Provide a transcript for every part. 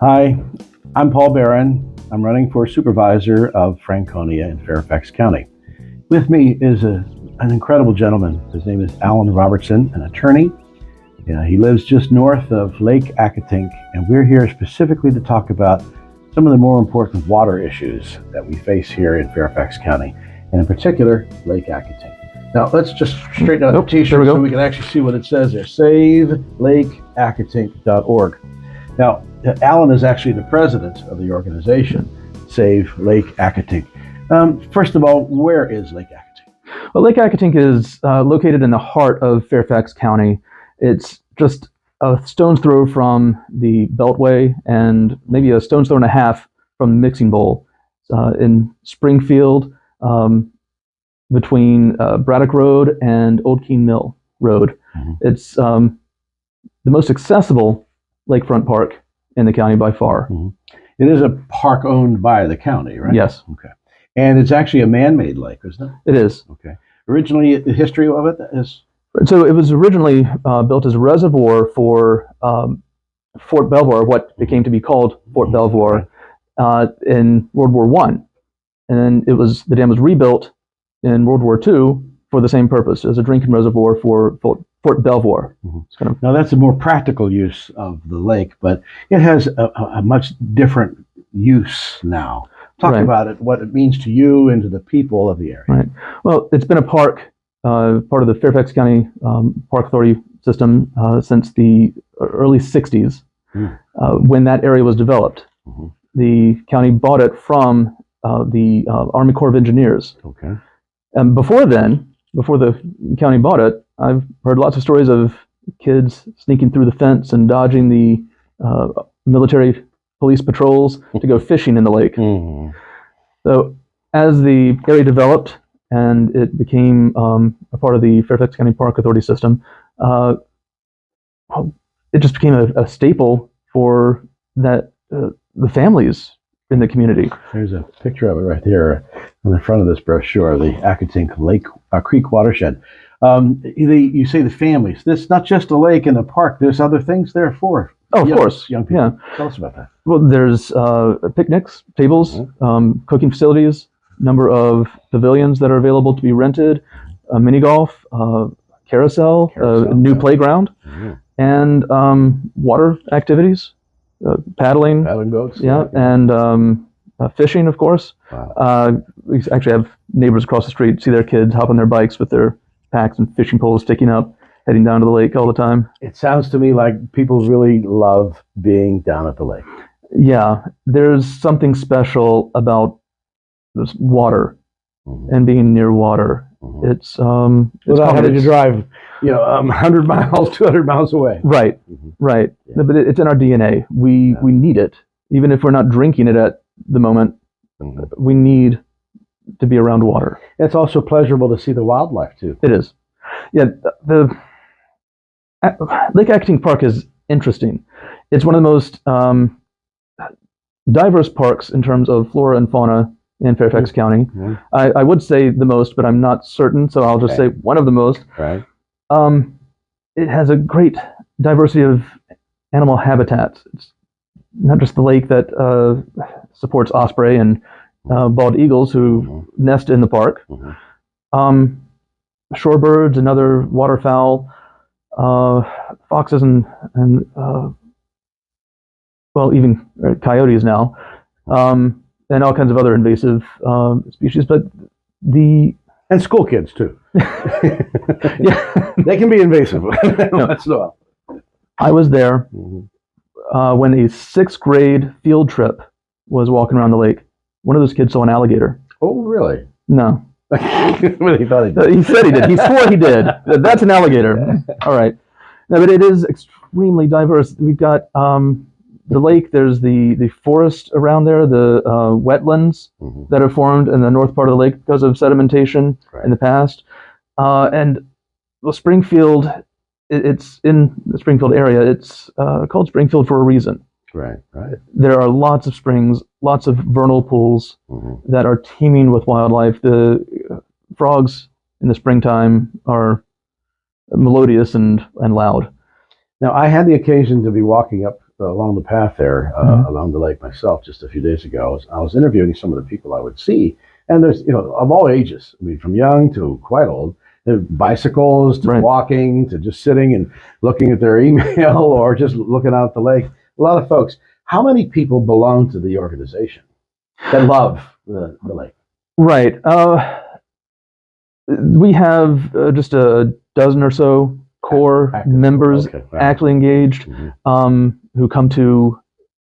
Hi, I'm Paul Beran. I'm running for Supervisor of Franconia in Fairfax County. With me is an incredible gentleman. His name is Alan Robertson, an attorney. He lives just north of Lake Accotink, and we're here specifically to talk about some of the more important water issues that we face here in Fairfax County, and in particular, Lake Accotink. Now, let's just straighten out the t-shirt so we can actually see what it says there. SaveLakeAccotink.org. Now, Alan is actually the president of the organization, Save Lake Accotink. First of all, where is Lake Accotink? Well, Lake Accotink is located in the heart of Fairfax County. It's just a stone's throw from the Beltway and maybe a stone's throw and a half from the Mixing Bowl in Springfield, between Braddock Road and Old Keene Mill Road. Mm-hmm. It's the most accessible lakefront park in the county by far. Mm-hmm. It is a park owned by the county, right? Yes. Okay. And it's actually a man-made lake, isn't it? It is. Okay. Originally, the history of it is? So it was originally built as a reservoir for Fort Belvoir, what became to be called Fort Belvoir, in World War I. And then the dam was rebuilt in World War II for the same purpose, as a drinking reservoir for Fort Belvoir. Mm-hmm. Now that's a more practical use of the lake, but it has a much different use now. Talk about it, what it means to you and to the people of the area. Right. Well, it's been a park, part of the Fairfax County Park Authority system since the early 60s, when that area was developed. Mm-hmm. The county bought it from the Army Corps of Engineers. Okay. And before then, before the county bought it, I've heard lots of stories of kids sneaking through the fence and dodging the military police patrols to go fishing in the lake. Mm-hmm. So as the area developed and it became a part of the Fairfax County Park Authority system, it just became a staple for the families in the community. There's a picture of it right there on the front of this brochure, the Accotink Lake Creek watershed. You say the families. This is not just a lake and a park. There's other things there for of course, young people. Yeah. Tell us about that. Well, there's picnics, tables, cooking facilities, number of pavilions that are available to be rented, mini golf, carousel, new playground, and water activities, paddling boats, and fishing, of course. Wow. We actually have neighbors across the street see their kids hop on their bikes with their packs and fishing poles sticking up, heading down to the lake all the time. It sounds to me like people really love being down at the lake. Yeah, there's something special about this water and being near water. Mm-hmm. It's without having to drive, 100 miles, 200 miles away. Right, right. Yeah. But it's in our DNA. We need it, even if we're not drinking it at the moment. Mm-hmm. We need to be around water. It's also pleasurable to see the wildlife too. It is. Yeah, the Lake Accotink Park is interesting. It's one of the most diverse parks in terms of flora and fauna in Fairfax County. Mm-hmm. I would say the most, but I'm not certain, so I'll just say one of the most. Right. It has a great diversity of animal habitats. It's not just the lake that supports osprey and bald eagles who nest in the park. Mm-hmm. Shorebirds and other waterfowl, foxes and even coyotes now, and all kinds of other invasive species. But and school kids too. Yeah, they can be invasive. No. I was there when a 6th grade field trip was walking around the lake. One of those kids saw an alligator. Oh, really? No. Well, he thought he did. He said he did. He swore he did. That's an alligator. All right. No, but it is extremely diverse. We've got the lake. There's the forest around there, the wetlands that are formed in the north part of the lake because of sedimentation in the past. And Springfield, it's in the Springfield area. It's called Springfield for a reason. Right. There are lots of springs, lots of vernal pools that are teeming with wildlife. The frogs in the springtime are melodious and loud. Now, I had the occasion to be walking up along the path there, along the lake myself just a few days ago. I was interviewing some of the people I would see, and there's, of all ages. I mean, from young to quite old, bicycles to walking to just sitting and looking at their email or just looking out at the lake. A lot of folks. How many people belong to the organization that love the lake? Right. We have just a dozen or so core members actively engaged, who come to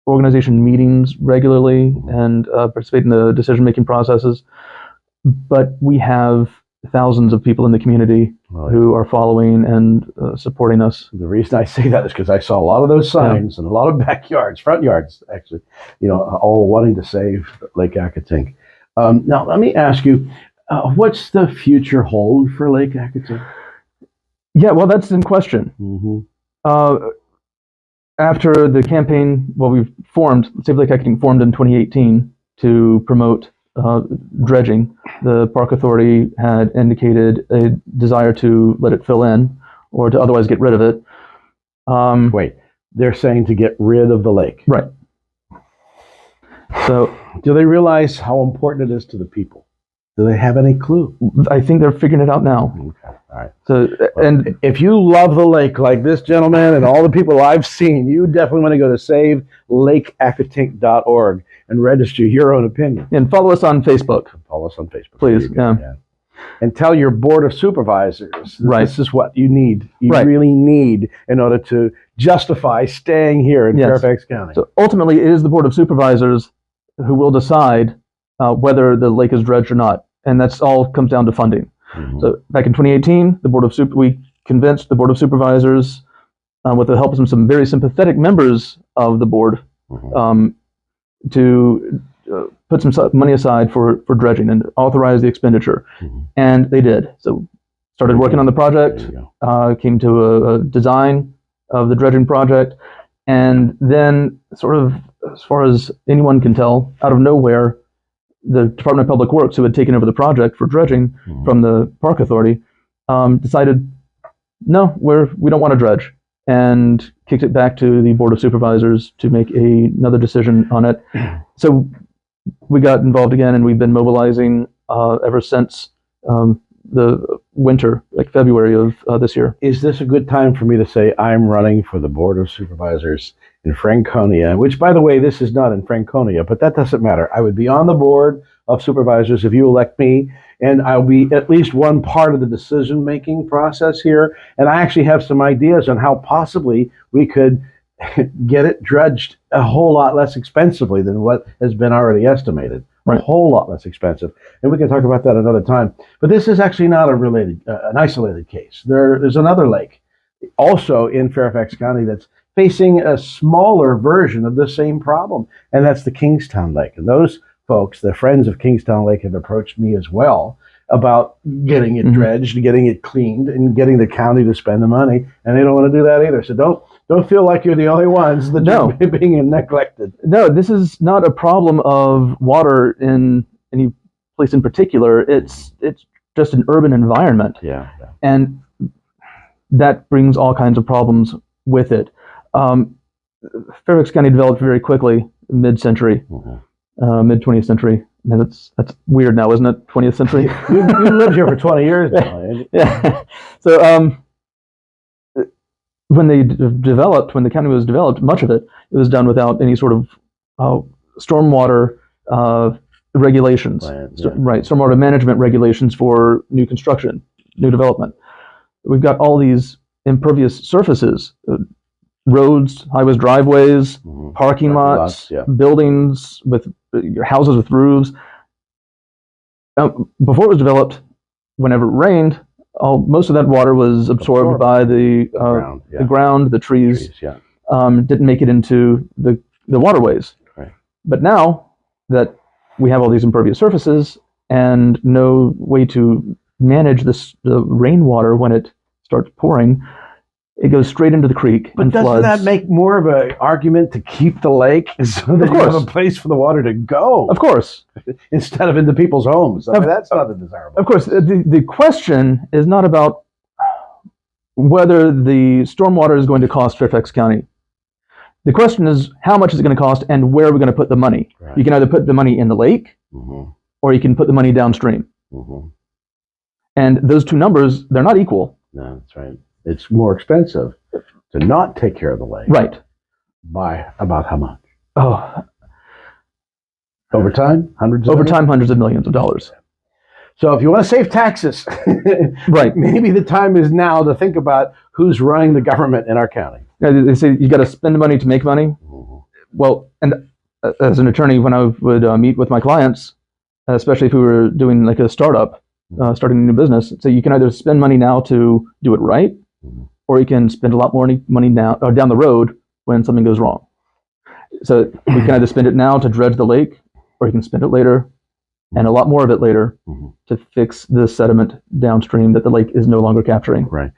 organization meetings regularly and participate in the decision-making processes. But we have thousands of people in the community who are following and supporting us. The reason I say that is because I saw a lot of those signs in a lot of backyards, front yards, actually, all wanting to save Lake Accotink. Now, let me ask you, what's the future hold for Lake Accotink? Yeah, well, that's in question. After the campaign, we've formed, Save Lake Accotink formed in 2018 to promote dredging. The Park Authority had indicated a desire to let it fill in or to otherwise get rid of it. Wait, they're saying to get rid of the lake. Right. So, do they realize how important it is to the people? Do they have any clue? I think they're figuring it out now. Okay, all right. So, and if you love the lake like this gentleman and all the people I've seen, you definitely want to go to SaveLakeAccotink.org and register your own opinion. And follow us on Facebook. Follow us on Facebook. Please, yeah. And tell your board of supervisors this is what you need. You really need in order to justify staying here in Fairfax County. So ultimately, it is the board of supervisors who will decide whether the lake is dredged or not, and that's all comes down to funding. So back in 2018, we convinced the board of supervisors, with the help of some very sympathetic members of the board, to put some money aside for dredging and authorize the expenditure, and they did. So started working on the project, came to a design of the dredging project, and then sort of, as far as anyone can tell, out of nowhere, the Department of Public Works, who had taken over the project for dredging from the Park Authority, decided, no, we don't want to dredge, and kicked it back to the Board of Supervisors to make another decision on it. So we got involved again, and we've been mobilizing ever since the winter, like February of this year. Is this a good time for me to say I'm running for the Board of Supervisors in Franconia, which, by the way, this is not in Franconia, but that doesn't matter. I would be on the Board of Supervisors if you elect me, and I'll be at least one part of the decision-making process here, and I actually have some ideas on how possibly we could get it dredged a whole lot less expensively than what has been already estimated. A whole lot less expensive, and we can talk about that another time. But this is actually not an isolated case. There's another lake, also in Fairfax County, that's facing a smaller version of the same problem, and that's the Kingstown Lake. And those folks, the Friends of Kingstown Lake, have approached me as well about getting it dredged, getting it cleaned, and getting the county to spend the money, and they don't want to do that either. So don't feel like you're the only ones that are being neglected. No, this is not a problem of water in any place in particular. It's just an urban environment. Yeah. And that brings all kinds of problems with it. Fairfax County developed very quickly, mid-century, mid-20th century. Man, that's weird now, isn't it? 20th century. you lived here for 20 years now. Yeah. So when the county was developed, much of it was done without any sort of stormwater regulations. Stormwater management regulations for new construction, new development. We've got all these impervious surfaces, roads, highways, driveways, parking lots, buildings with your houses with roofs. Before it was developed, whenever it rained, most of that water was absorbed by the ground, the trees. Didn't make it into the waterways. But now that we have all these impervious surfaces and no way to manage the rainwater when it starts pouring, it goes straight into the creek and floods. But doesn't that make more of an argument to keep the lake so that you have a place for the water to go? Of course. Instead of into people's homes. I mean, that's not desirable. Of course. The question is not about whether the stormwater is going to cost Fairfax County. The question is, how much is it going to cost, and where are we going to put the money? Right. You can either put the money in the lake, or you can put the money downstream. And those two numbers, they're not equal. No, that's right. It's more expensive to not take care of the lake. Right. By about how much? Oh, Over time, hundreds So if you want to save taxes, right, maybe the time is now to think about who's running the government in our county. They say you got to spend money to make money. Well, and as an attorney, when I would meet with my clients, especially if we were doing like a startup, starting a new business, so you can either spend money now to do it right, or you can spend a lot more money now or down the road when something goes wrong. So we can either spend it now to dredge the lake, or you can spend it later, and a lot more of it later, to fix the sediment downstream that the lake is no longer capturing. Right.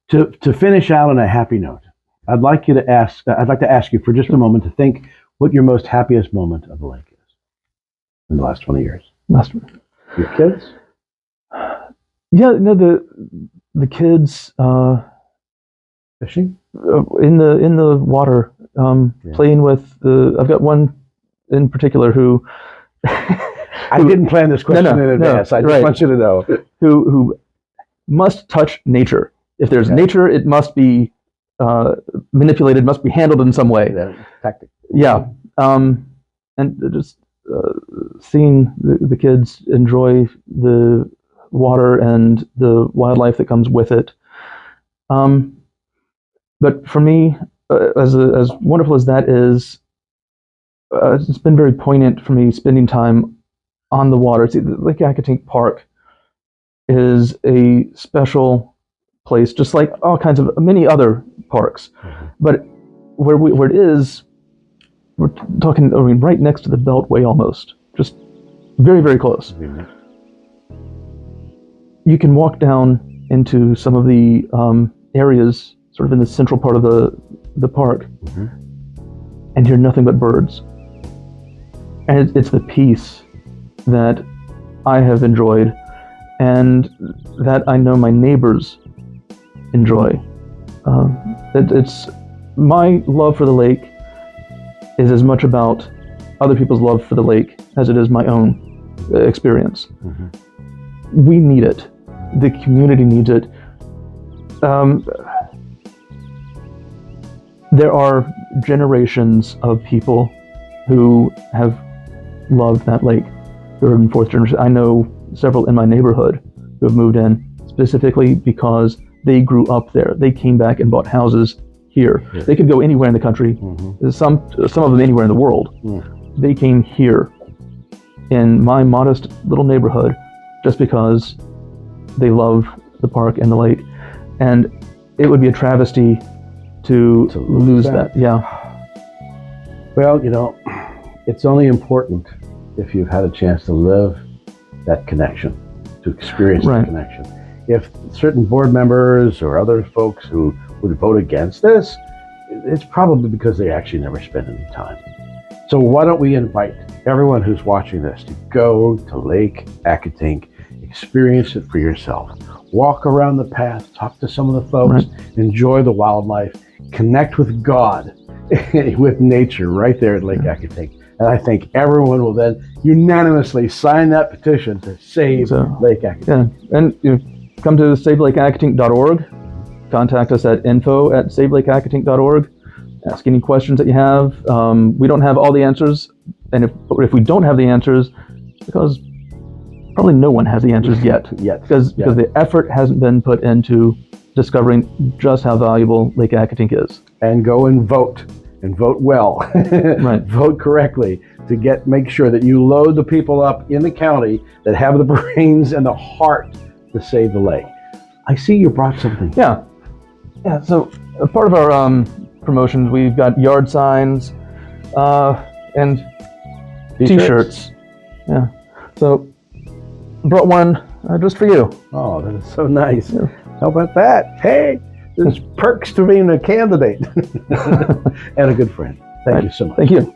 To finish out on a happy note, I'd like to ask you for just a moment to think what your most happiest moment of the lake is in the last 20 years. Your kids? Yeah, no, the kids fishing in the water, playing with I've got one in particular who. I didn't plan this question in advance. I just want you to know who must touch nature. If there's nature, it must be manipulated, must be handled in some way. Tactic. Yeah, and just seeing the kids enjoy the water and the wildlife that comes with it. But for me, as wonderful as that is, it's been very poignant for me spending time on the water. See, Lake Accotink Park is a special place, just like all kinds of many other parks. But where it is, we're talking, I mean, right next to the Beltway almost, just very, very close. You can walk down into some of the areas, sort of in the central part of the park, and hear nothing but birds. And it's the peace that I have enjoyed, and that I know my neighbors enjoy. It's my love for the lake is as much about other people's love for the lake as it is my own experience. We need it. The community needs it. There are generations of people who have loved that lake, third and fourth generation. I know several in my neighborhood who have moved in specifically because they grew up there. They came back and bought houses here. They could go anywhere in the country, some of them anywhere in the world. They came here in my modest little neighborhood just because they love the park and the lake. And it would be a travesty to lose that. Yeah. Well, you know, it's only important if you've had a chance to live that connection, to experience that connection. If certain board members or other folks who would vote against this, it's probably because they actually never spent any time. So why don't we invite everyone who's watching this to go to Lake Accotink, experience it for yourself. Walk around the path, talk to some of the folks, enjoy the wildlife, connect with God, with nature right there at Lake Accotink. And I think everyone will then unanimously sign that petition to save Lake Accotink. Yeah, and come to savelakeaccotink.org. Contact us at info@savelakeaccotink.org. Ask any questions that you have. We don't have all the answers, and if we don't have the answers, because probably no one has the answers yet. Because the effort hasn't been put into discovering just how valuable Lake Accotink is. And go and vote well. Vote correctly to make sure that you load the people up in the county that have the brains and the heart to save the lake. I see you brought something. Yeah. So part of our promotions, we've got yard signs and T-shirts. Yeah. So brought one just for you. Oh, that is so nice. Yeah. How about that? Hey, there's perks to being a candidate and a good friend. Thank you so much. Thank you.